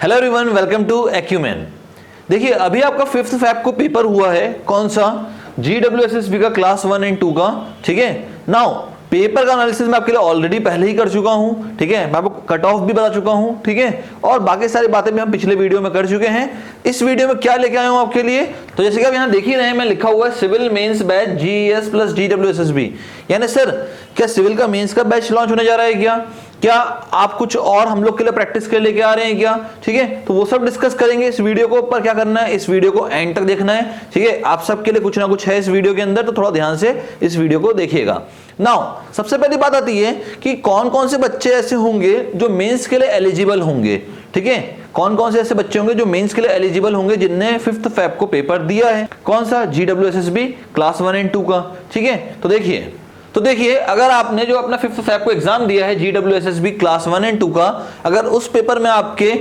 Hello everyone, welcome to Acumen. देखिए अभी आपका 5th फैब को पेपर हुआ है, कौन सा, GWSSB का क्लास 1 एंड 2 का। ठीक है, नाउ पेपर का एनालिसिस मैं आपके लिए ऑलरेडी पहले ही कर चुका हूं। ठीक है, मैं आपको कट ऑफ भी बता चुका हूं। ठीक है, और बाकी सारी बातें भी हम पिछले वीडियो में कर चुके हैं। इस वीडियो में क्या लेके आया हूं आपके लिए, तो जैसे कि आप यहां देख ही रहे हैं, मैं लिखा हुआ है civil mains batch GES plus GWSSB। यानी सर क्या सिविल का मेंस का बैच लॉन्च होने जा रहा है क्या आप कुछ और हम लोग के लिए प्रैक्टिस के लेके आ रहे हैं क्या? ठीक है, तो वो सब डिस्कस करेंगे इस वीडियो को। पर क्या करना है, इस वीडियो को एंड तक देखना है। ठीक है, आप सबके लिए कुछ ना कुछ है इस वीडियो के अंदर, तो थोड़ा ध्यान से इस वीडियो को देखिएगा। नाउ सबसे पहली बात आती है कि कौन कौन से बच्चे ऐसे होंगे जो मेंस के लिए एलिजिबल होंगे। ठीक है, कौन कौन से ऐसे बच्चे होंगे जो मेंस के लिए एलिजिबल होंगे जिनने 5th फैब को पेपर दिया है। कौन सा, GWSSB क्लास 1 एंड 2 का। ठीक है, तो देखिए अगर आपने जो अपना 5th फैब को एग्जाम दिया है GWSSB क्लास 1 एंड 2 का, अगर उस पेपर में आपके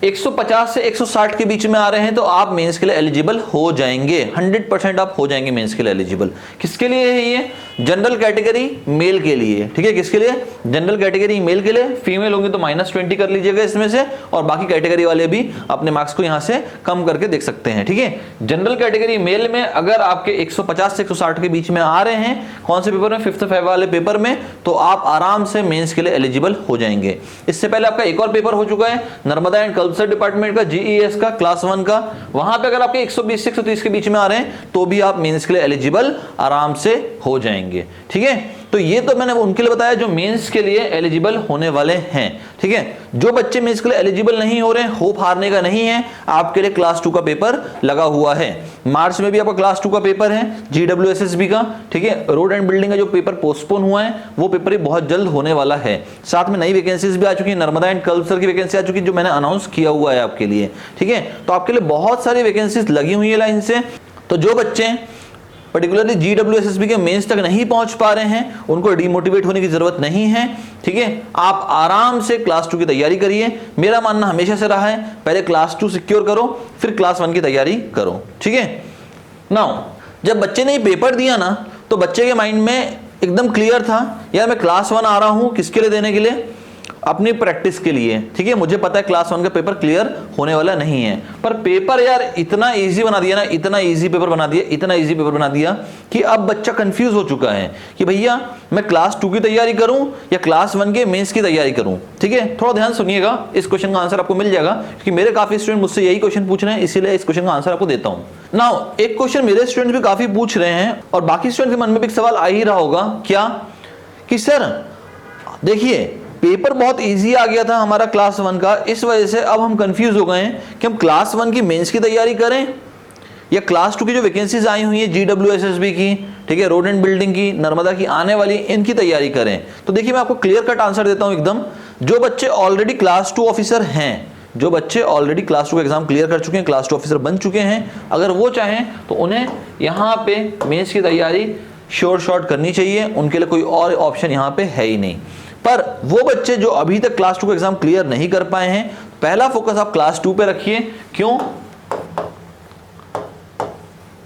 150 से 160 के बीच में आ रहे हैं तो आप मेंस के लिए एलिजिबल हो जाएंगे। 100% आप हो जाएंगे मेंस के लिए एलिजिबल। किसके लिए है ये? जनरल कैटेगरी मेल के लिए। ठीक है, किसके लिए? जनरल कैटेगरी मेल के लिए। फीमेल होंगे तो -20 कर लीजिएगा इसमें से, और बाकी कैटेगरी वाले भी अपने मार्क्स को यहां से कम करके देख सकते हैं। ठीक है, जनरल कैटेगरी मेल में अगर आपके 150 से 160 के बीच में आ रहे हैं, कौन से पेपर में, 5th फैब वाले पेपर में, तो आप आराम से मेंस के लिए एलिजिबल हो जाएंगे। इससे पहले आपका एक और पेपर हो चुका है नर्मदा एंड कल्चर डिपार्टमेंट का, GES का क्लास 1 का। वहां पे अगर आपके 120 से 130 के बीच में आ रहे हैं तो भी आप मेंस के लिए एलिजिबल आराम से हो जाएंगे। ठीक है, तो ये तो मैंने उनके लिए बताया जो मेंस के लिए एलिजिबल होने वाले हैं। ठीक है, जो बच्चे मेंस के लिए एलिजिबल नहीं हो रहे हैं, होप हारने का नहीं है, आपके लिए क्लास 2 का पेपर लगा हुआ है। मार्च में भी आपका क्लास 2 का पेपर है GWSSB का। ठीक है, रोड एंड बिल्डिंग का जो पेपर पोस्टपोन हुआ है वो पेपर भी बहुत जल्द होने वाला है। साथ में नई वैकेंसीज भी आ चुकी है, नर्मदा एंड कल्चर की वैकेंसी आ चुकी है जो मैंने अनाउंस किया हुआ है आपके लिए। ठीक है, तो आपके लिए बहुत सारी वैकेंसीज लगी हुई है लाइन से। तो जो बच्चे पर्टिकुलरली GWSSB के मेंस तक नहीं पहुंच पा रहे हैं उनको डिमोटिवेट होने की जरूरत नहीं है। ठीक है, आप आराम से क्लास 2 की तैयारी करिए। मेरा मानना हमेशा से रहा है पहले क्लास 2 सिक्योर करो फिर क्लास 1 की तैयारी करो। ठीक है, नाउ जब बच्चे ने पेपर दिया ना तो बच्चे के माइंड में एकदम क्लियर था, यार मैं क्लास 1 आ रहा हूं किसके लिए देने के लिए, अपनी प्रैक्टिस के लिए। ठीक है, मुझे पता है क्लास 1 का पेपर क्लियर होने वाला नहीं है, पर पेपर यार इतना इजी बना दिया ना, इतना इजी पेपर बना दिया कि अब बच्चा कंफ्यूज हो चुका है कि भैया मैं क्लास 2 की तैयारी करूं या क्लास 1 के मेंस की तैयारी करूं। ठीक है, थोड़ा ध्यान सुनिएगा, इस क्वेश्चन का आंसर आपको मिल जाएगा क्योंकि मेरे काफी स्टूडेंट मुझसे यही क्वेश्चन पूछ रहे हैं, इसीलिए इस क्वेश्चन का आंसर आपको देता हूं। नाउ एक क्वेश्चन मेरे स्टूडेंट भी काफी पूछ रहे हैं और बाकी स्टूडेंट के मन में भी एक सवाल आ ही रहा होगा, क्या कि सर देखिए पेपर बहुत इजी आ गया था हमारा क्लास 1 का, इस वजह से अब हम कंफ्यूज हो गए हैं कि हम क्लास 1 की मेंस की तैयारी करें या क्लास 2 की जो वैकेंसीज आई हुई है GWSSB की, ठीक है, रोड एंड बिल्डिंग की, नर्मदा की आने वाली, इनकी तैयारी करें। तो देखिए मैं आपको क्लियर कट आंसर देता हूं एकदम। जो बच्चे ऑलरेडी क्लास 2 ऑफिसर हैं, जो बच्चे ऑलरेडी क्लास 2 का एग्जाम क्लियर कर चुके हैं, क्लास 2 ऑफिसर बन चुके हैं, अगर वो चाहें तो उन्हें यहाँ पे मेंस की तैयारी श्योर शॉर्ट करनी चाहिए, उनके लिए कोई और ऑप्शन यहाँ पे है ही नहीं। पर वो बच्चे जो अभी तक क्लास 2 का एग्जाम क्लियर नहीं कर पाए हैं, पहला फोकस आप क्लास 2 पे रखिए। क्यों?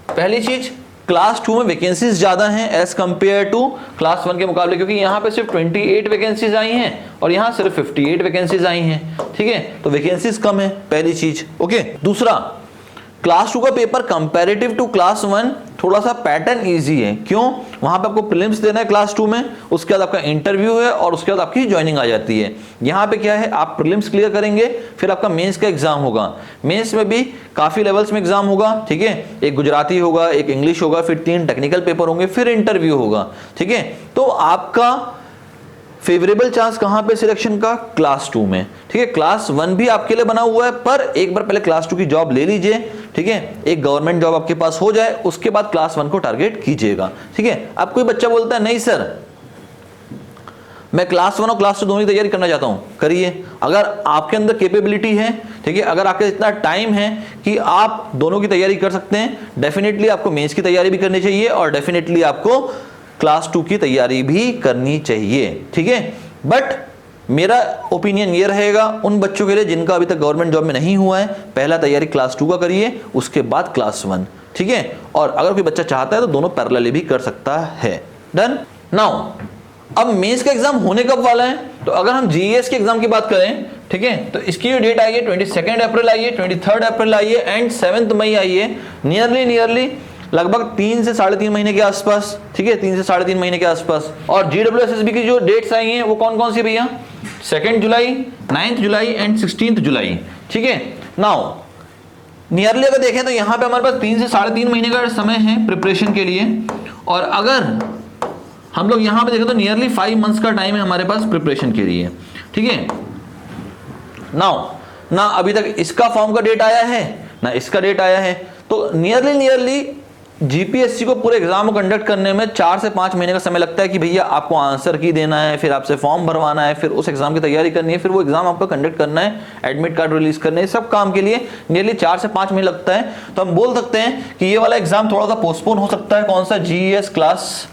पहली चीज, क्लास 2 में वैकेंसीज ज्यादा हैं एज कंपेयर टू क्लास 1 के मुकाबले, क्योंकि यहां पे सिर्फ 28 वैकेंसीज आई हैं और यहां सिर्फ 58 वैकेंसीज आई हैं। ठीक है, तो वैकेंसीज कम है, पहली चीज। ओके, दूसरा, क्लास 2 का पेपर कंपैरेटिव टू क्लास 1 थोड़ा सा पैटर्न इजी है। क्यों? वहां पे आपको प्रीलिम्स देना है क्लास 2 में, उसके बाद आपका इंटरव्यू है और उसके बाद आपकी ज्वाइनिंग आ जाती है। यहां पे क्या है, आप प्रीलिम्स क्लियर करेंगे फिर आपका मेंस का एग्जाम होगा। मेंस में भी काफी लेवल्स में एग्जाम होगा। ठीक है, एक गुजराती होगा, एक इंग्लिश होगा, फिर 3 टेक्निकल पेपर होंगे, फिर इंटरव्यू होगा। ठीक है, तो आपका फेवरेबल चांस कहां पे सिलेक्शन का, क्लास 2 में। ठीक है, क्लास 1 भी आपके लिए बना हुआ है, पर एक बार पहले क्लास 2 की जॉब ले लीजिए। ठीक है, एक गवर्नमेंट जॉब आपके पास हो जाए, उसके बाद क्लास 1 को टारगेट कीजिएगा। ठीक है, अब कोई बच्चा बोलता है नहीं सर मैं क्लास 1 और क्लास 2 दोनों की तैयारी करना चाहता हूं, करिए। अगर आपके अंदर कैपेबिलिटी है, ठीक है, अगर आपके इतना टाइम है कि आप दोनों की तैयारी कर सकते हैं, डेफिनेटली आपको मेंस की तैयारी भी करनी चाहिए और डेफिनेटली आपको क्लास 2 की तैयारी भी करनी चाहिए। ठीक है, बट मेरा ओपिनियन ये रहेगा उन बच्चों के लिए जिनका अभी तक गवर्नमेंट जॉब में नहीं हुआ है, पहला तैयारी क्लास 2 का करिए, उसके बाद क्लास 1। ठीक है, और अगर कोई बच्चा चाहता है तो दोनों पैरेलली भी कर सकता है। डन। नाउ अब मेंस का एग्जाम होने कब वाला है, तो अगर हम GES के एग्जाम की बात करें, ठीक है। तो इसकी जो डेट आई है 22 अप्रैल आई है, 23 अप्रैल आई है एंड 7 मई आई है। नियरली लगभग 3 से 3.5 महीने के आसपास, ठीक है, 3 से 3.5 महीने के आसपास। और GWSSB की जो डेट्स आई हैं वो कौन कौन सी भैया, 2 जुलाई, 9 जुलाई एंड 16 जुलाई, ठीक है। नाउ नियरली अगर देखें तो यहाँ पे हमारे पास 3 से 3.5 महीने का समय है प्रिपरेशन के लिए, और अगर हम लोग यहाँ पे देखें तो नियरली 5 मंथ्स का टाइम है हमारे पास प्रिपरेशन के लिए, ठीक है। नाउ ना अभी तक इसका फॉर्म का डेट आया है ना इसका डेट आया है, तो नियरली जीपीएससी को पूरे एग्जाम को कंडक्ट करने में 4 से 5 महीने का समय लगता है कि भैया आपको आंसर की देना है, फिर आपसे फॉर्म भरवाना है, फिर उस एग्जाम की तैयारी करनी है, फिर वो एग्जाम आपको कंडक्ट करना है, एडमिट कार्ड रिलीज करने है, सब काम के लिए नियरली 4 से 5 महीने लगता है। तो हम बोल सकते हैं कि ये वाला एग्जाम थोड़ा सा पोस्टपोन हो सकता है। कौन सा, जीएस क्लास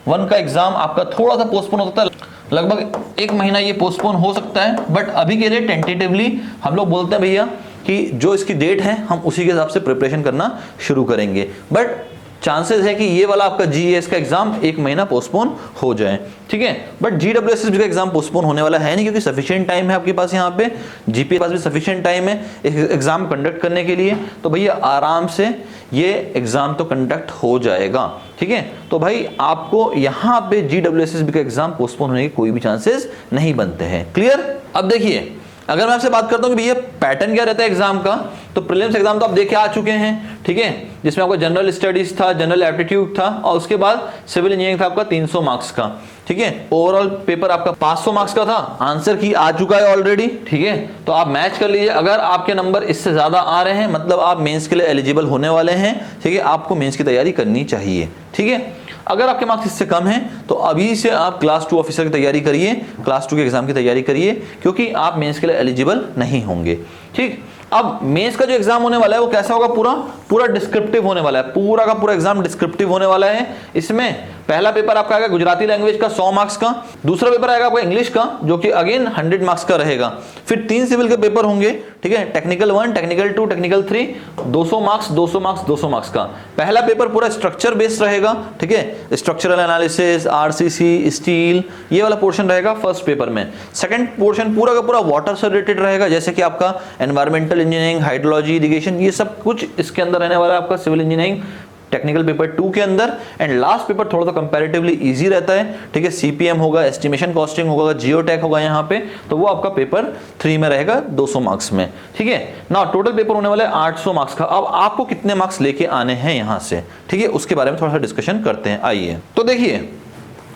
1 का एग्जाम आपका थोड़ा सा पोस्टपोन हो सकता है, लगभग 1 महीना ये पोस्टपोन हो सकता है। बट अभी के लिए टेंटेटिवली हम लोग बोलते हैं भैया कि जो इसकी डेट है हम उसी के हिसाब से प्रिपरेशन करना शुरू करेंगे। बट चांसेस है कि ये वाला आपका जीएस का एग्जाम 1 महीना पोस्टपोन हो जाए, ठीक है। बट जीडब्ल्यूएसएसबी का एग्जाम पोस्टपोन होने वाला है नहीं, क्योंकि सफिशिएंट टाइम है आपके पास, यहाँ पे जीपी के पास भी सफिशिएंट टाइम है एग्जाम कंडक्ट करने के लिए। तो भैया आराम से ये एग्जाम तो कंडक्ट हो जाएगा, ठीक है। तो भाई आपको यहाँ पे जीडब्ल्यूएसएसबी का एग्जाम पोस्टपोन होने के कोई भी चांसेस नहीं बनते हैं। क्लियर। अब देखिए अगर मैं आपसे बात करता हूँ कि भैया पैटर्न क्या रहता है एग्जाम का, तो प्रीलिम्स एग्जाम तो आप देख के आ चुके हैं, ठीक है, जिसमें आपका जनरल स्टडीज था, जनरल एप्टीट्यूड था, और उसके बाद सिविल इंजीनियरिंग था आपका 300 मार्क्स का, ठीक है। ओवरऑल पेपर आपका 500 मार्क्स का था, आंसर की आ चुका है ऑलरेडी, ठीक है। तो आप मैच कर लीजिए, अगर आपके नंबर इससे ज्यादा आ रहे हैं मतलब आप मेंस के लिए एलिजिबल होने वाले हैं, ठीक है। आपको मेंस की तैयारी करनी चाहिए, ठीक है। अगर आपके मार्क्स इससे कम हैं तो अभी से आप क्लास 2 ऑफिसर की तैयारी करिए, क्लास 2 के एग्जाम की तैयारी करिए, क्योंकि आप मेंस के लिए एलिजिबल नहीं होंगे, ठीक। अब मेंस का जो एग्जाम होने वाला है वो कैसा होगा, पूरा डिस्क्रिप्टिव होने वाला है, पूरा का पूरा एग्जाम डिस्क्रिप्टिव होने वाला है। इसमें पहला पेपर आपका आएगा गुजराती लैंग्वेज का 100 मार्क्स का, दूसरा पेपर आएगा आपका इंग्लिश का जो कि अगेन 100 मार्क्स का रहेगा, फिर 3 सिविल के पेपर होंगे, ठीक है, technical 1, technical 2, technical 3, 200 marks 200 marks 200 marks का। पहला पेपर पूरा स्ट्रक्चर बेस्ड रहेगा, ठीक है, स्ट्रक्चरल एनालिसिस, आरसीसी, स्टील, ये वाला पोर्शन रहेगा फर्स्ट पेपर में। सेकंड पोर्शन पूरा का पूरा वाटर से रिलेटेड रहेगा, जैसे कि आपका एनवायरमेंटल इंजीनियरिंग, हाइड्रोलॉजी, इरिगेशन, ये सब कुछ इसके अंदर रहने वाला है आपका सिविल इंजीनियरिंग टेक्निकल पेपर 2 के अंदर। एंड लास्ट पेपर थोड़ा सा कंपैरेटिवली इजी रहता है, ठीक है, सीपीएम होगा, एस्टिमेशन कॉस्टिंग होगा, जियोटेक होगा यहाँ पे, तो वो आपका पेपर 3 में रहेगा 200 मार्क्स में, ठीक है ना। टोटल पेपर होने वाला है 800 मार्क्स का। अब आपको कितने मार्क्स लेके आने हैं यहाँ से, ठीक है, उसके बारे में थोड़ा सा डिस्कशन करते हैं। आइए, तो देखिए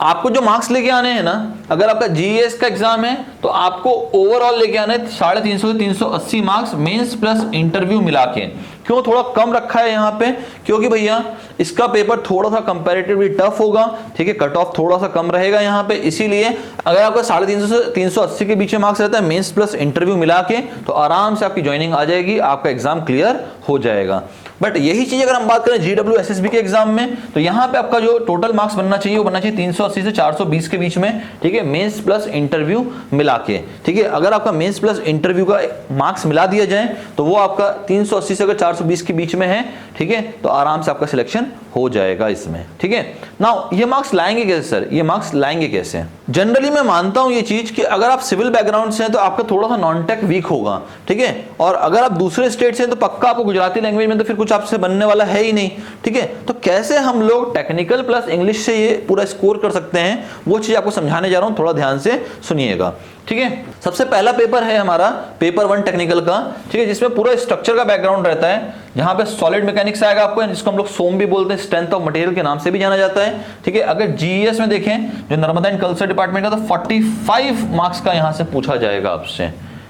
आपको जो मार्क्स लेके आने हैं ना, अगर आपका जीएस का एग्जाम है तो आपको ओवरऑल लेके आना है 350 से 380 मार्क्स मेंस प्लस इंटरव्यू मिला के। क्यों थोड़ा कम रखा है यहाँ पे, क्योंकि भैया इसका पेपर थोड़ा सा कंपैरेटिवली टफ होगा, ठीक है, कट ऑफ थोड़ा सा कम रहेगा यहाँ पे, इसीलिए अगर आपका 350 से 380 के बीच में मार्क्स रहता है मेंस प्लस इंटरव्यू मिला के, तो आराम से आपकी ज्वाइनिंग आ जाएगी, आपका एग्जाम क्लियर हो जाएगा। बट यही चीज अगर हम बात करें जीडब्ल्यूएसएसबी के एग्जाम में, तो यहाँ पे आपका जो टोटल मार्क्स बनना चाहिए वो बनना चाहिए 380 से 420 के बीच में, ठीक है, मेंस प्लस इंटरव्यू मिला के, ठीक है। अगर आपका मेंस प्लस इंटरव्यू का मार्क्स मिला दिया जाए तो वो आपका 380 से अगर 420 के बीच में है, ठीक है, तो आराम से आपका सिलेक्शन हो जाएगा इसमें, ठीक है। नाउ ये मार्क्स लाएंगे कैसे सर, ये मार्क्स लाएंगे कैसे? जनरली मैं मानता हूं ये चीज कि अगर आप सिविल बैकग्राउंड से हैं तो आपका थोड़ा सा नॉन टेक वीक होगा, ठीक है, और अगर आप दूसरे स्टेट से हैं तो पक्का आपको गुजराती लैंग्वेज में तो फिर कुछ आपसे बनने वाला है ही नहीं, ठीक है। तो कैसे हम लोग टेक्निकल प्लस इंग्लिश से ये पूरा स्कोर कर सकते हैं, वो चीज आपको समझाने जा रहा हूं, थोड़ा ध्यान से सुनिएगा, ठीक है। सबसे पहला पेपर है हमारा पेपर 1 टेक्निकल का, ठीक है, जिसमें पूरा स्ट्रक्चर का बैकग्राउंड रहता है, जहां पे सॉलिड मैकेनिक्स आएगा आपको, जिसको हम लोग सोम भी बोलते हैं, स्ट्रेंथ ऑफ मटेरियल के नाम से भी जाना जाता है, ठीक है। अगर जीएस में देखें जो नर्मदा एंड कल्चर डिपार्टमेंट का, तो 45 मार्क्स का यहां से पूछा जाएगा आपसे,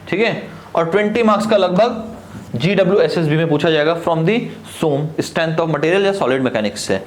ठीक है, और 20 मार्क्स का लगभग जीडब्ल्यूएसएसबी में पूछा जाएगा from the SOM, strength of material या सॉलिड मैकेनिक्स से।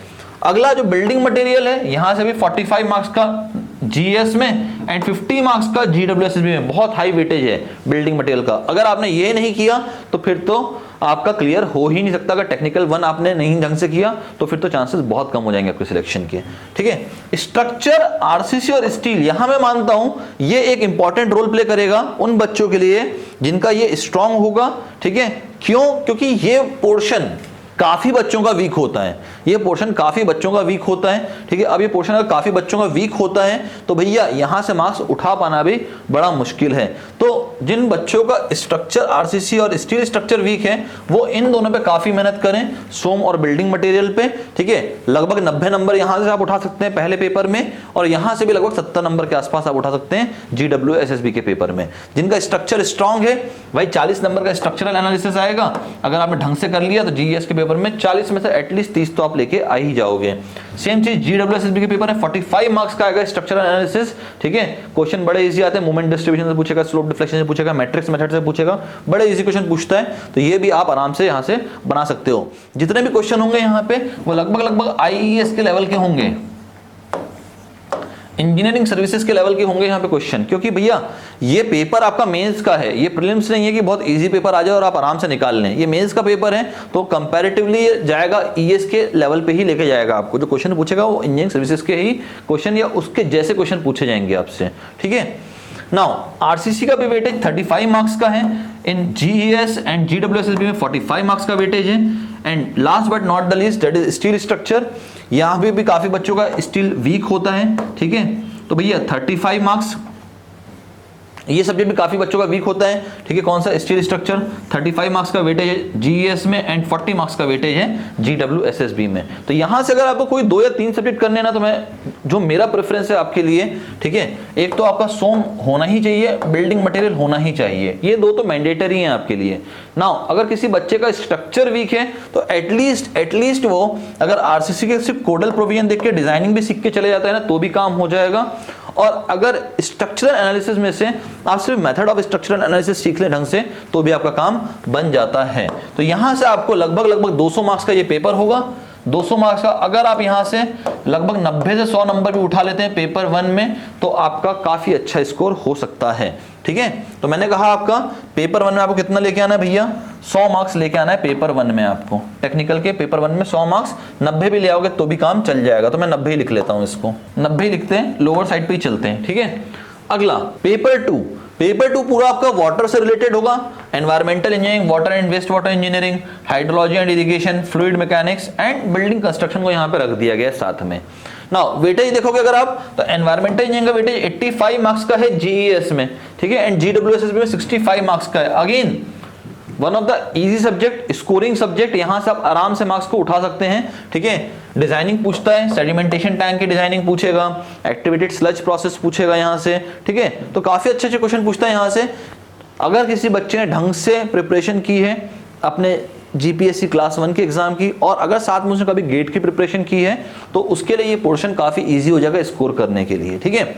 अगला जो बिल्डिंग मटेरियल है, यहां से भी 45 मार्क्स का जीएस में एंड 50 मार्क्स का जीडब्ल्यूएसएसबी में, बहुत हाई वेटेज है बिल्डिंग मटेरियल का। अगर आपने ये नहीं किया तो फिर तो आपका क्लियर हो ही नहीं सकता। अगर टेक्निकल 1 आपने नहीं ढंग से किया तो फिर तो चांसेस बहुत कम हो जाएंगे आपके सिलेक्शन के, ठीक है। स्ट्रक्चर, आरसीसी और स्टील, यहां मैं मानता हूं ये एक इंपॉर्टेंट रोल प्ले करेगा उन बच्चों के लिए जिनका ये स्ट्रांग होगा, ठीक है। क्यों? क्योंकि ये पोर्शन काफी बच्चों का वीक होता है, ये पोर्शन काफी बच्चों का वीक होता है, ठीक है। अब ये पोर्शन अगर काफी बच्चों का वीक होता है तो भैया यहां से मार्क्स उठा पाना भी बड़ा मुश्किल है। तो जिन बच्चों का स्ट्रक्चर आरसीसी और स्टील स्ट्रक्चर वीक है वो इन दोनों पे काफी मेहनत करें, सोम और बिल्डिंग मटेरियल पे, ठीक है। लगभग 90 नंबर यहां से आप उठा सकते हैं पहले पेपर में, और यहां से भी लगभग 70 नंबर के आसपास आप उठा सकते हैं GWSSB के पेपर में। जिनका स्ट्रक्चर स्ट्रांग है भाई 40 नंबर का स्ट्रक्चरल एनालिसिस आएगा, अगर आपने ढंग से कर लिया तो जीएस के पेपर में 40 में से एटलीस्ट 30 तो आप लेके आ ही जाओगे। सेम चीज GWSSB के पेपर में 45 मार्क्स का आएगा स्ट्रक्चरल एनालिसिस, ठीक है। क्वेश्चन बड़े इजी आते हैं, मोमेंट डिस्ट्रीब्यूशन से पूछेगा, स्लोप डिफ्लेक्शन से पूछेगा, मैट्रिक्स मेथड से पूछेगा, बड़े इजी क्वेश्चन पूछता है, तो ये भी आप आराम से यहां से बना सकते हो। जितने भी क्वेश्चन होंगे यहां पे वो लगभग IES के लेवल के होंगे, इंजीनियरिंग सर्विसेज के लेवल के होंगे यहाँ पे क्वेश्चन, क्योंकि भैया ये पेपर आपका मेंस का है, ये प्रीलिम्स नहीं है कि बहुत इजी पेपर आ जाए और आप आराम से निकाल लें। ये मेंस का पेपर है तो कंपैरेटिवली जाएगा ईएस के लेवल पे ही लेके जाएगा आपको। जो क्वेश्चन पूछेगा वो इंजीनियरिंग सर्विसेज के ही क्वेश्चन या उसके जैसे क्वेश्चन पूछे जाएंगे आपसे, ठीक है। नाउ आरसीसी का भी वेटेज 35 मार्क्स का है, इन जीईएस एंड GWSSB में 45 मार्क्स का वेटेज है, and last but not the least that is steel structure. यहां पे भी काफी बच्चों का स्टील वीक होता है, ठीक है। तो भैया 35 मार्क्स, ये सब्जेक्ट भी काफी बच्चों का वीक होता है, ठीक है। कौन सा? Steel structure. 35 मार्क्स का वेटेज है जीईएस में एंड 40 मार्क्स का वेटेज है GWSSB में। तो यहां से अगर आपको कोई 2 या 3 सब्जेक्ट करने ना, तो मैं जो मेरा प्रेफरेंस है आपके लिए, ठीक है, एक तो आपका सोम होना ही चाहिए, बिल्डिंग मटेरियल होना ही चाहिए, ये 2 तो मैंडेटरी हैं आपके लिए। नाउ अगर किसी बच्चे का स्ट्रक्चर वीक है तो एटलीस्ट वो अगर आरसीसी के सिर्फ कोडल प्रोविजन देख के डिजाइनिंग भी सीख के चले जाता है ना, तो भी काम हो जाएगा। और अगर स्ट्रक्चरल एनालिसिस में से आप सिर्फ मेथड ऑफ स्ट्रक्चरल एनालिसिस सीख लें ढंग से, तो भी आपका काम बन जाता है। तो यहां से आपको लगभग 200 मार्क्स का ये पेपर होगा, 200 मार्क्स का। अगर आप यहां से लगभग 90 से 100 नंबर भी उठा लेते हैं पेपर 1 में, तो आपका काफी अच्छा स्कोर हो सकता है, ठीक है। तो मैंने कहा आपका पेपर 1 में आपको कितना लेके आना है भैया? 100 मार्क्स लेके आना है पेपर 1 में आपको। टेक्निकल के पेपर 1 में 100 मार्क्स, 90 भी ले आओगे तो भी काम चल जाएगा। तो मैं 90 ही लिख लेता हूं, इसको 90 ही लिखते हैं, लोअर साइड पे ही चलते हैं, ठीक है। अगला पेपर 2। पेपर 2 पूरा आपका वाटर से रिलेटेड होगा, environmental engineering, water and waste water engineering, hydrology and irrigation, fluid mechanics and building construction को यहाँ पे रख दिया गया साथ में। नाउ वेटेज देखोगे अगर आप, तो एनवायरमेंटल इंजीनियरिंग का वेटेज 85 मार्क्स का है जीईएस में, ठीक है, एंड GWSSB में 65 मार्क्स का है। Again one of the easy subject, scoring subject, यहां से आप आराम से मार्क्स को उठा सकते हैं, ठीक है। डिजाइनिंग पूछता है, सेडिमेंटेशन टैंक की डिजाइनिंग पूछेगा, एक्टिवेटेड स्लज प्रोसेस पूछेगा यहां से, ठीक है। तो काफी अच्छे क्वेश्चन पूछता है यहां से। अगर किसी बच्चे ने ढंग से प्रिपरेशन की है अपने जीपीएससी क्लास 1 के एग्जाम की, और अगर साथ में उसने कभी गेट की प्रिपरेशन की है, तो उसके लिए ये पोर्शन काफी इजी हो जाएगा स्कोर करने के लिए, ठीक है।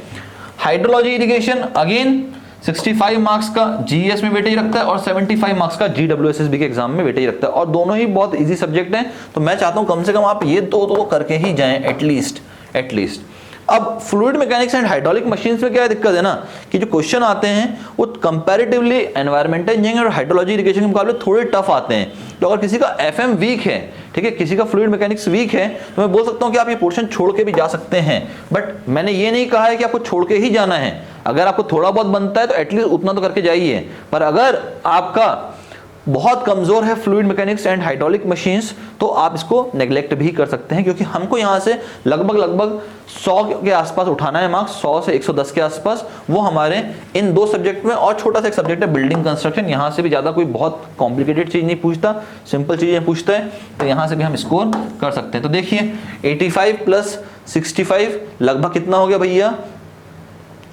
हाइड्रोलॉजी इरिगेशन अगेन 65 मार्क्स का जीएस में वेटेज रखता है और 75 मार्क्स का GWSSB के एग्जाम में वेटेज रखता है, और दोनों ही बहुत इजी सब्जेक्ट हैं। तो मैं चाहता हूं कम से कम आप ये दो करके ही जाएं एटलीस्ट। अब fluid mechanics and hydraulic machines में क्या दिक्कत है ना, कि जो क्वेश्चन आते हैं वो कंपैरेटिवली एनवायरमेंटल इंजीनियरिंग और हाइड्रोलॉजी इरिगेशन के मुकाबले थोड़े टफ आते हैं। तो अगर किसी का एफएम वीक है, ठीक है, किसी का फ्लूइड मैकेनिक्स वीक है, तो मैं बोल सकता हूं कि आप ये पोर्शन छोड़ के भी जा सकते हैं। बट मैंने ये नहीं कहा है कि आपको छोड़ के ही जाना है। अगर आपको थोड़ा बहुत बनता है तो एटलीस्ट उतना तो करके जाइए। पर अगर आपका बहुत कमजोर है fluid mechanics and hydraulic machines, तो आप इसको नेग्लेक्ट भी कर सकते हैं, क्योंकि हमको यहां से लगभग 100 के आसपास उठाना है मार्क्स, 100 से 110 के आसपास। वो हमारे इन 2 सब्जेक्ट में, और छोटा सा एक सब्जेक्ट है बिल्डिंग कंस्ट्रक्शन, यहां से भी ज्यादा कोई बहुत कॉम्प्लिकेटेड चीज नहीं पूछता, सिंपल चीजें पूछता है, तो यहां से भी हम स्कोर कर सकते हैं। तो देखिए 85 प्लस 65 लगभग कितना हो गया भैया?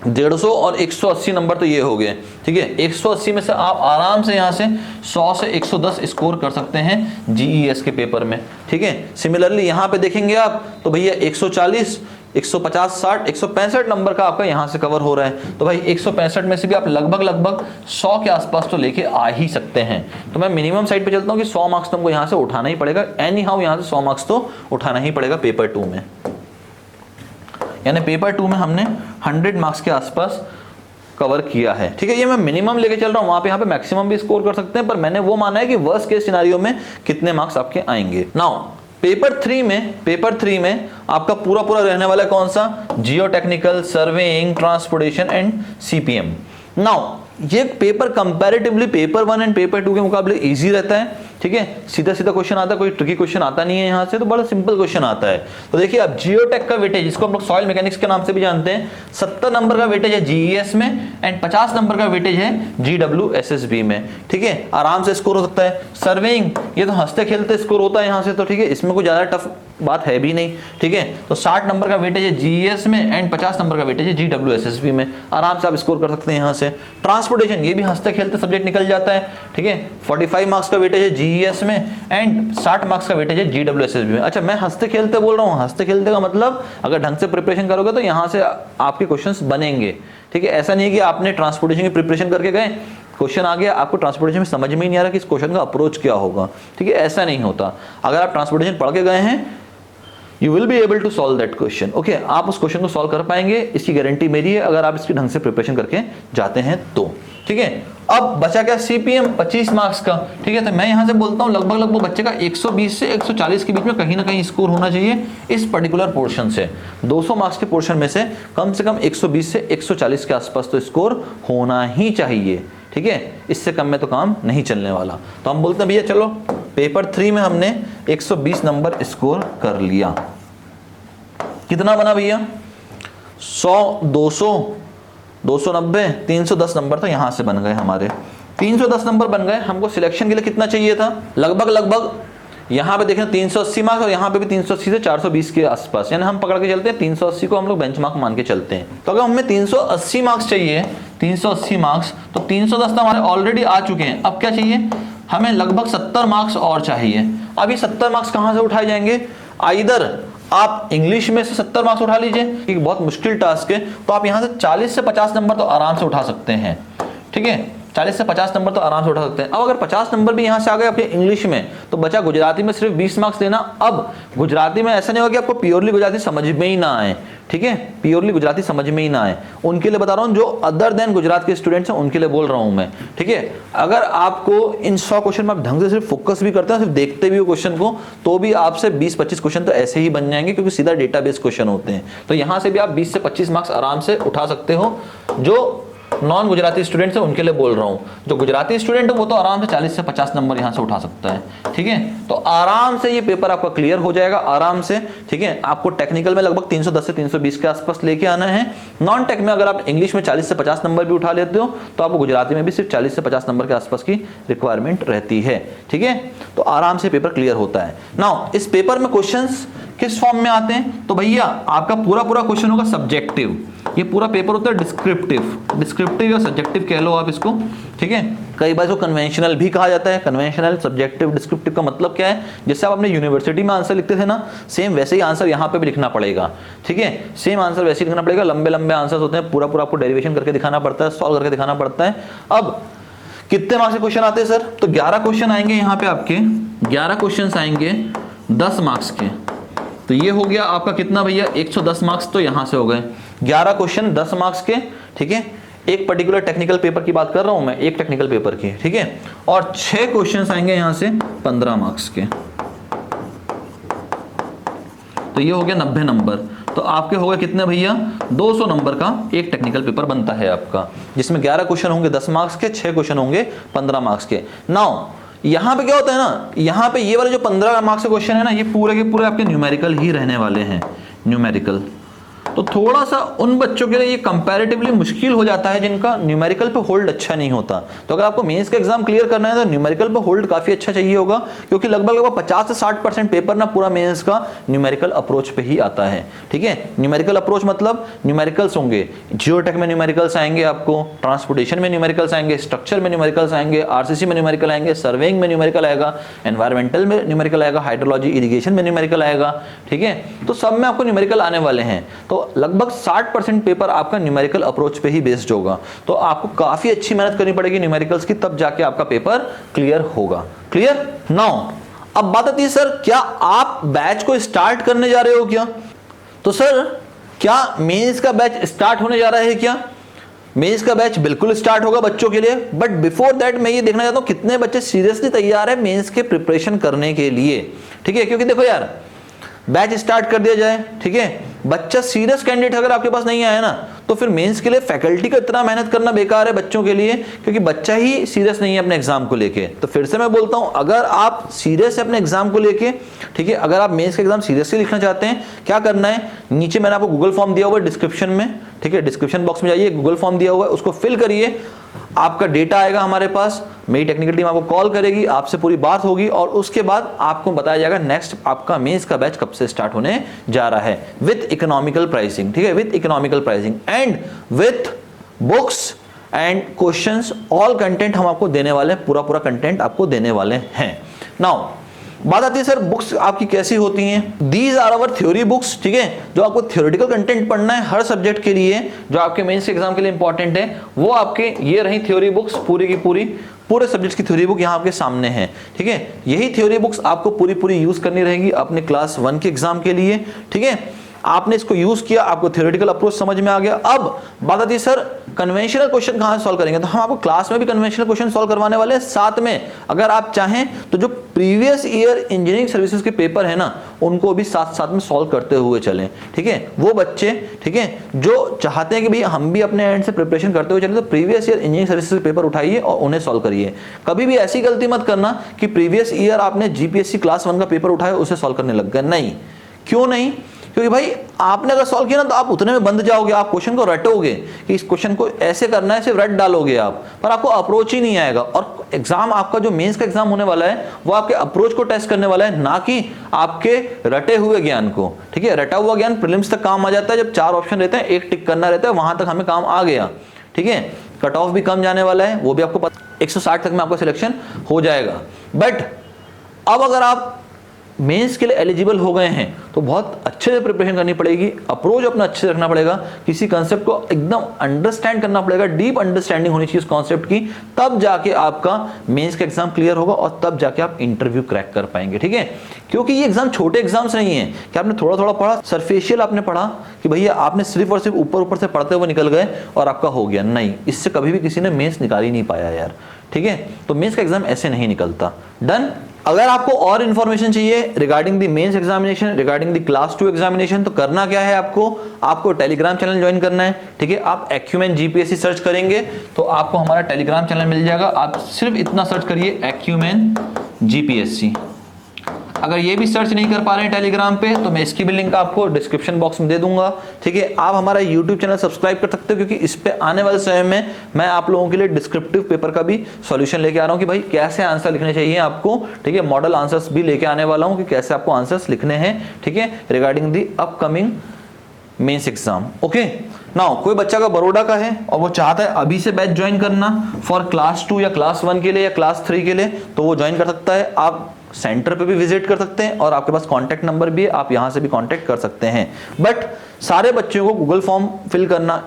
150 और 180 नंबर तो ये हो गए, ठीक है। 180 में से आप आराम से यहां से 100 से 110 स्कोर कर सकते हैं जीईएस के पेपर में, ठीक है। सिमिलरली यहां पे देखेंगे आप तो भैया 140, 150, 60, 165 नंबर का आपका यहां से कवर हो रहा है। तो भाई 165 में से भी आप लगभग 100 के आसपास तो लेके आ ही सकते हैं। तो मैं मिनिमम साइड पे चलता हूं कि 100 मार्क्स तुमको यहां से उठाना ही पड़ेगा, एनी हाउ यहां से 100 मार्क्स तो उठाना ही पड़ेगा पेपर 2 में। यानी पेपर 2 में हमने 100 मार्क्स के आसपास कवर किया है, ठीक है। ये मैं मिनिमम लेके चल रहा हूं, वहां पे यहाँ पे मैक्सिमम भी स्कोर कर सकते हैं, पर मैंने वो माना है कि वर्स्ट केस सिनेरियो में कितने मार्क्स आपके आएंगे। नाउ पेपर 3 में आपका पूरा रहने वाला है कौन सा? Geotechnical, surveying, transportation and CPM. Now ये paper comparatively paper 1 and paper 2 के मुकाबले इजी रहता है, ठीक है, सीधा सीधा क्वेश्चन आता है, कोई ट्रिकी क्वेश्चन आता नहीं है यहाँ से, तो बड़ा सिंपल क्वेश्चन आता है। तो देखिए अब जियोटेक का वेटेज, जिसको हम लोग सॉइल मैकेनिक्स के नाम से भी जानते हैं, 70 नंबर का वेटेज है जीईएस में एंड 50 नंबर का वेटेज है जीडब्ल्यूएसएसबी में। ठीक है, आराम से स्कोर हो सकता है। सर्वेइंग, ये तो हंसते खेलते स्कोर होता है यहाँ से, तो ठीक है, इसमें कोई ज्यादा टफ बात है भी नहीं। ठीक है, तो 60 नंबर का वेटेज है जीईएस में एंड 50 नंबर का वेटेज है जीडब्ल्यूएसएसबी में, आराम से आप स्कोर कर सकते हैं यहाँ से। ट्रांसपोर्टेशन, ये भी हंसते खेलते सब्जेक्ट निकल जाता है। ठीक है, 45 मार्क्स का वेटेज है जीईएस में एंड 60 मार्क्स का वेटेज है जीडब्ल्यूएसएसबी में। अच्छा, मैं हंसते खेलते बोल रहा हूँ, हंसते खेलते का मतलब अगर ढंग से प्रिपरेशन करोगे तो यहाँ से आपके क्वेश्चंस बनेंगे। ठीक है, ऐसा नहीं है कि आपने ट्रांसपोर्टेशन की प्रिपरेशन करके गए, क्वेश्चन आ गया, आपको ट्रांसपोर्टेशन में समझ में ही नहीं आ रहा कि इस क्वेश्चन का अप्रोच क्या होगा। ठीक है, ऐसा नहीं होता। अगर आप ट्रांसपोर्टेशन पढ़ के गए हैं, you will be able to solve that question. Okay, आप उस क्वेश्चन को सॉल्व कर पाएंगे, इसकी गारंटी मेरी है, अगर आप इसकी ढंग से प्रिपरेशन करके जाते हैं तो। ठीक है, अब बचा क्या, सीपीएम 25 मार्क्स का। ठीक है, तो मैं यहां से बोलता हूं लगभग बच्चे का 120 से 140 के बीच में कहीं ना कहीं स्कोर होना चाहिए इस पर्टिकुलर पोर्शन से। 200 मार्क्स के पोर्शन में से कम 120 से 140 के आसपास तो स्कोर होना ही चाहिए। ठीक है, इससे कम में तो काम नहीं चलने वाला। तो हम बोलते हैं भैया चलो पेपर 3 में हमने 120 नंबर स्कोर कर लिया। कितना बना भैया, 100, 200, 290, 310 नंबर तो यहां से बन गए हमारे। 310 नंबर बन गए। हमको सिलेक्शन के लिए कितना चाहिए था, लगभग यहां पे देखें 380 मार्क्स और यहां पे भी 380 से 420 के आसपास, यानी हम पकड़ के चलते हैं 380 को हम लोग बेंचमार्क मान के चलते हैं। तो अगर हमें 380 मार्क्स चाहिए, 380 मार्क्स, तो 310 तो हमारे ऑलरेडी आ चुके हैं। अब क्या चाहिए हमें, लगभग 70 मार्क्स और चाहिए। अब ये 70 मार्क्स कहां से उठाए जाएंगे, आइदर आप इंग्लिश में से 70 मार्क्स उठा लीजिए, एक बहुत मुश्किल टास्क है, तो आप यहां से 40 से 50 नंबर तो आराम से उठा सकते हैं। ठीक है, 40 से 50 नंबर तो आराम से उठा सकते हैं। अब अगर 50 नंबर भी यहां से आ गए आपके इंग्लिश में, तो बचा गुजराती में सिर्फ 20 मार्क्स देना। अब गुजराती में ऐसा नहीं होगा कि आपको प्योरली गुजराती समझ में ही ना आए। ठीक है, प्योरली गुजराती समझ में ही ना आए, उनके लिए बता रहा हूं, जो अदर देन गुजरात के स्टूडेंट्स हैं उनके लिए बोल रहा हूं मैं। ठीक है, अगर आपको इन 100 क्वेश्चन में आप ढंग से सिर्फ फोकस भी करते हैं, सिर्फ देखते भी हो क्वेश्चन को, तो भी आपसे 20-25 क्वेश्चन तो ऐसे ही बन जाएंगे, क्योंकि सीधा डेटाबेस क्वेश्चन होते हैं। तो यहां से भी आप 20 से 25 मार्क्स आराम से उठा सकते हो। जो नॉन गुजराती स्टूडेंट्स है उनके लिए बोल रहा हूं, जो गुजराती स्टूडेंट है वो तो आराम से 40 से 50 नंबर यहां से उठा सकता है। ठीक है, तो आराम से ये पेपर आपका क्लियर हो जाएगा, आराम से। ठीक है, आपको टेक्निकल में लगभग 310 से 320 के आसपास लेके आना है। नॉन टेक में अगर आप इंग्लिश में 40 से 50 नंबर भी उठा लेते हो, तो आपको गुजराती में भी सिर्फ 40 से 50 नंबर के आसपास की रिक्वायरमेंट रहती है। ठीक है, तो आराम से पेपर क्लियर होता है। नाउ इस पेपर में क्वेश्चंस किस फॉर्म में आते हैं, तो भैया आपका पूरा क्वेश्चन होगा सब्जेक्टिव। ये पूरा पेपर होता है डिस्क्रिप्टिव या सब्जेक्टिव कह लो आप इसको। ठीक है, कई बार इसको कन्वेंशनल भी कहा जाता है। कन्वेंशनल, सब्जेक्टिव, डिस्क्रिप्टिव का मतलब क्या है, जैसे आप अपने यूनिवर्सिटी में आंसर लिखते थे ना, सेम वैसे ही आंसर यहाँ पे भी लिखना पड़ेगा। ठीक है, सेम आंसर वैसे ही लिखना पड़ेगा। लंबे आंसर होते हैं, पूरा आपको डेरिवेशन करके दिखाना पड़ता है, सॉल्व करके दिखाना पड़ता है। अब कितने मार्क्स के क्वेश्चन आते हैं सर, तो 11 क्वेश्चन आएंगे यहाँ पे आपके, 11 क्वेश्चन आएंगे 10 मार्क्स के। तो ये हो गया आपका कितना भैया, 110 मार्क्स तो यहां से हो गए। 11 क्वेश्चन 10 मार्क्स के। ठीक है, एक पर्टिकुलर टेक्निकल पेपर की बात कर रहा हूं मैं, एक टेक्निकल पेपर की। ठीक है, और 6 क्वेश्चन आएंगे यहां से 15 मार्क्स के। तो ये हो गया 90 नंबर। तो आपके हो गए कितने भैया, 200 नंबर का एक टेक्निकल पेपर बनता है आपका, जिसमें 11 क्वेश्चन होंगे 10 मार्क्स के, 6 क्वेश्चन होंगे 15 मार्क्स के। नाउ यहां पे क्या होता है ना, यहां पे ये वाले जो 15 मार्क्स के क्वेश्चन है ना, ये पूरे के पूरे आपके न्यूमेरिकल ही रहने वाले हैं, न्यूमेरिकल। तो थोड़ा सा उन बच्चों के लिए ये कंपैरेटिवली मुश्किल हो जाता है जिनका न्यूमेरिकल पे होल्ड अच्छा नहीं होता। तो अगर आपको मेंस का एग्जाम क्लियर करना है तो न्यूमेरिकल पे होल्ड काफी अच्छा चाहिए होगा, क्योंकि लगभग 50 से 60% पेपर ना पूरा मेंस का न्यूमेरिकल अप्रोच पे ही आता है। ठीक है, न्यूमेरिकल अप्रोच मतलब न्यूमेरिकल्स होंगे, जियोटेक में न्यूमेरिकल्स आएंगे आपको, ट्रांसपोर्टेशन में न्यूमेरिकल्स आएंगे, स्ट्रक्चर में न्यूमेरिकल्स आएंगे, आरसीसी में न्यूमेरिकल आएंगे, सर्वेइंग में न्यूमेरिकल आएगा, एनवायरमेंटल में न्यूमेरिकल आएगा, हाइड्रोलॉजी इरिगेशन में न्यूमेरिकल आएगा। ठीक है, तो सब में आपको न्यूमेरिकल आने वाले हैं। तो लगभग 60% पेपर आपका न्यूमेरिकल अप्रोच पे ही बेस्ड होगा। तो आपको काफी अच्छी मेहनत करनी पड़ेगी न्यूमेरिकल्स की, तब जाके आपका पेपर क्लियर होगा। क्लियर। नाउ अब बात आती है सर, क्या आप बैच को स्टार्ट करने जा रहे हो क्या? तो सर क्या मेंस का बैच स्टार्ट होने जा रहा है क्या? मेंस का बैच बिल्कुल स्टार्ट होगा बच्चों के लिए, बट बिफोर दैट मैं ये देखना चाहता हूं कितने बच्चे सीरियसली तैयार है मेंस के प्रिपरेशन करने के लिए। ठीक है, क्योंकि देखो यार, बैच स्टार्ट कर दिया जाए, ठीक है, बच्चा सीरियस कैंडिडेट अगर आपके पास नहीं आया ना, तो फिर मेंस के लिए फैकल्टी का इतना मेहनत करना बेकार है बच्चों के लिए, क्योंकि बच्चा ही सीरियस नहीं है अपने एग्जाम को लेके। तो फिर से मैं बोलता हूं, अगर आप सीरियस है अपने एग्जाम को लेके, ठीक है, अगर आप मेंस का एग्जाम सीरियसली लिखना चाहते हैं, क्या करना है, नीचे मैंने आपको गूगल फॉर्म दिया हुआ है डिस्क्रिप्शन में, ठीक है, डिस्क्रिप्शन बॉक्स में जाइए, गूगल फॉर्म दिया हुआ है, उसको फिल करिए, आपका डेटा आएगा हमारे पास, मेरी टेक्निकल टीम आपको कॉल करेगी, आपसे पूरी बात होगी और उसके बाद आपको बताया जाएगा नेक्स्ट आपका मेंस का बैच कब से स्टार्ट होने जा रहा है, विथ इकोनॉमिकल प्राइसिंग, ठीक है, with economical pricing and with books and questions, all content हम आपको देने वाले हैं, पूरा कंटेंट आपको देने वाले हैं। नाउ बात आती है सर बुक्स आपकी कैसी होती हैं। These are our theory books, ठीक है, जो आपको थ्योरेटिकल कंटेंट पढ़ना है हर सब्जेक्ट के लिए, जो आपके मेंस एग्जाम के लिए इंपॉर्टेंट है, वो आपके ये रही थ्योरी बुक्स, पूरी की पूरी पूरे सब्जेक्ट की थ्योरी बुक यहाँ आपके सामने है, ठीक है। यही थ्योरी बुक्स आपको पूरी यूज करनी रहेगी अपने क्लास 1 के एग्जाम के लिए, ठीक है। आपने इसको यूज किया, आपको थ्योरेटिकल अप्रोच समझ में आ गया। अब बात आती है सर कन्वेंशनल क्वेश्चन कहां से सॉल्व करेंगे, तो हम आपको क्लास में भी कन्वेंशनल क्वेश्चन सॉल्व करवाने वाले हैं, साथ में अगर आप चाहें तो जो प्रीवियस ईयर इंजीनियरिंग सर्विसेज के पेपर है ना, उनको भी साथ में सॉल्व करते हुए चलें, ठीक है। वो बच्चे, ठीक है, जो चाहते हैं कि भाई हम भी अपने एंड से प्रिपरेशन करते हुए चलें, तो प्रीवियस ईयर इंजीनियरिंग सर्विसेज के पेपर उठाइए और उन्हें सॉल्व करिए। कभी भी ऐसी गलती मत करना कि प्रीवियस ईयर आपने जीपीएससी क्लास 1 का पेपर उठाया उसे सॉल्व करने लग गए, नहीं। क्यों नहीं? क्योंकि भाई आपने अगर सॉल्व किया ना तो आप उतने में बंद जाओगे, आप क्वेश्चन को रटोगे कि इस क्वेश्चन को ऐसे करना है, सिर्फ रट डालोगे आप, पर आपको अप्रोच ही नहीं आएगा। और एग्जाम आपका जो मेंस का एग्जाम होने वाला है वो आपके अप्रोच को टेस्ट करने वाला है, ना कि आपके रटे हुए ज्ञान को, ठीक है। रटा हुआ ज्ञान प्रीलिम्स तक काम आ जाता है, जब 4 ऑप्शन रहते हैं, एक टिक करना रहता है, वहां तक हमें काम आ गया, ठीक है। कट ऑफ भी कम जाने वाला है, वो भी आपको पता, 160 तक में आपका सिलेक्शन हो जाएगा। बट अब अगर आप मेंस के लिए एलिजिबल हो गए हैं तो बहुत अच्छे से प्रिपरेशन करनी पड़ेगी, अप्रोच अपना अच्छे से रखना पड़ेगा, किसी कंसेप्ट को एकदम अंडरस्टैंड करना पड़ेगा, डीप अंडरस्टैंडिंग होनी चाहिए उस कॉन्सेप्ट की, तब जाके आपका मेंस का एग्जाम क्लियर होगा और तब जाके आप इंटरव्यू क्रैक कर पाएंगे, ठीक है। क्योंकि ये एग्जाम छोटे एग्जाम्स नहीं है कि आपने थोड़ा पढ़ा, सरफेशियल आपने पढ़ा कि भैया आपने सिर्फ और सिर्फ ऊपर से पढ़ते हुए निकल गए और आपका हो गया, नहीं। इससे कभी भी किसी ने मेंस निकाल ही नहीं पाया यार, ठीक है। तो मेंस का एग्जाम ऐसे नहीं निकलता। डन। अगर आपको और इंफॉर्मेशन चाहिए regarding the mains examination, regarding the class 2 examination, तो करना क्या है, आपको टेलीग्राम चैनल ज्वाइन करना है, ठीक है। आप एक्यूमेन जीपीएससी सर्च करेंगे तो आपको हमारा टेलीग्राम चैनल मिल जाएगा। आप सिर्फ इतना सर्च करिए एक्यूमेन जीपीएससी। अगर ये भी सर्च नहीं कर पा रहे हैं टेलीग्राम पे तो मैं इसकी भी लिंक आपको डिस्क्रिप्शन बॉक्स में दे दूंगा, ठीक है। आप हमारा यूट्यूब चैनल सब्सक्राइब कर सकते हो, क्योंकि इस पे आने वाले समय में मैं आप लोगों के लिए डिस्क्रिप्टिव पेपर का भी सॉल्यूशन लेके आ रहा हूं कि भाई कैसे आंसर लिखने चाहिए आपको, ठीक है। मॉडल आंसर्स भी लेके आने वाला हूं कि कैसे आपको आंसर्स लिखने हैं, ठीक है, regarding the upcoming mains exam. Okay now कोई बच्चा का बड़ौदा का है और वो चाहता है अभी से बैच ज्वाइन करना फॉर क्लास 2 या क्लास 1 के लिए या क्लास 3 के लिए, तो वो ज्वाइन कर सकता है। आप सेंटर पे भी विजिट कर सकते हैं और आपके पास कांटेक्ट नंबर भी है, आप यहां से भी कांटेक्ट कर सकते हैं। बट सारे बच्चों को गूगल फॉर्म फिल करना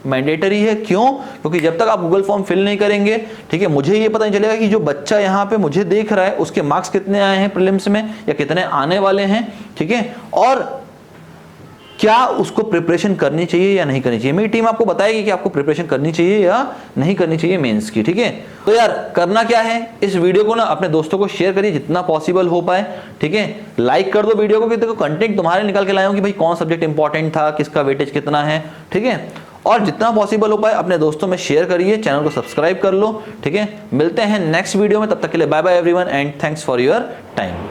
मैंडेटरी है। क्यों? क्योंकि जब तक आप गूगल फॉर्म फिल नहीं करेंगे, ठीक है, मुझे ये पता नहीं चलेगा कि जो बच्चा यहाँ पे मुझे देख रहा है उसके मार्क्स कितने आए हैं प्रीलिम्स में या कितने आने वाले हैं, ठीक है, और क्या उसको प्रिपरेशन करनी चाहिए या नहीं करनी चाहिए। मेरी टीम आपको बताएगी कि आपको प्रिपरेशन करनी चाहिए या नहीं करनी चाहिए मेंस की, ठीक है। तो यार करना क्या है, इस वीडियो को ना अपने दोस्तों को शेयर करिए जितना पॉसिबल हो पाए, ठीक है। लाइक कर दो वीडियो को कि देखो कंटेंट तुम्हारे निकाल के लाया हूं कि भाई कौन सब्जेक्ट इंपॉर्टेंट था, किसका वेटेज कितना है, ठीक है। और जितना पॉसिबल हो पाए अपने दोस्तों में शेयर करिए, चैनल को सब्सक्राइब कर लो, ठीक है। मिलते हैं नेक्स्ट वीडियो में, तब तक के लिए bye bye everyone and thanks for your time.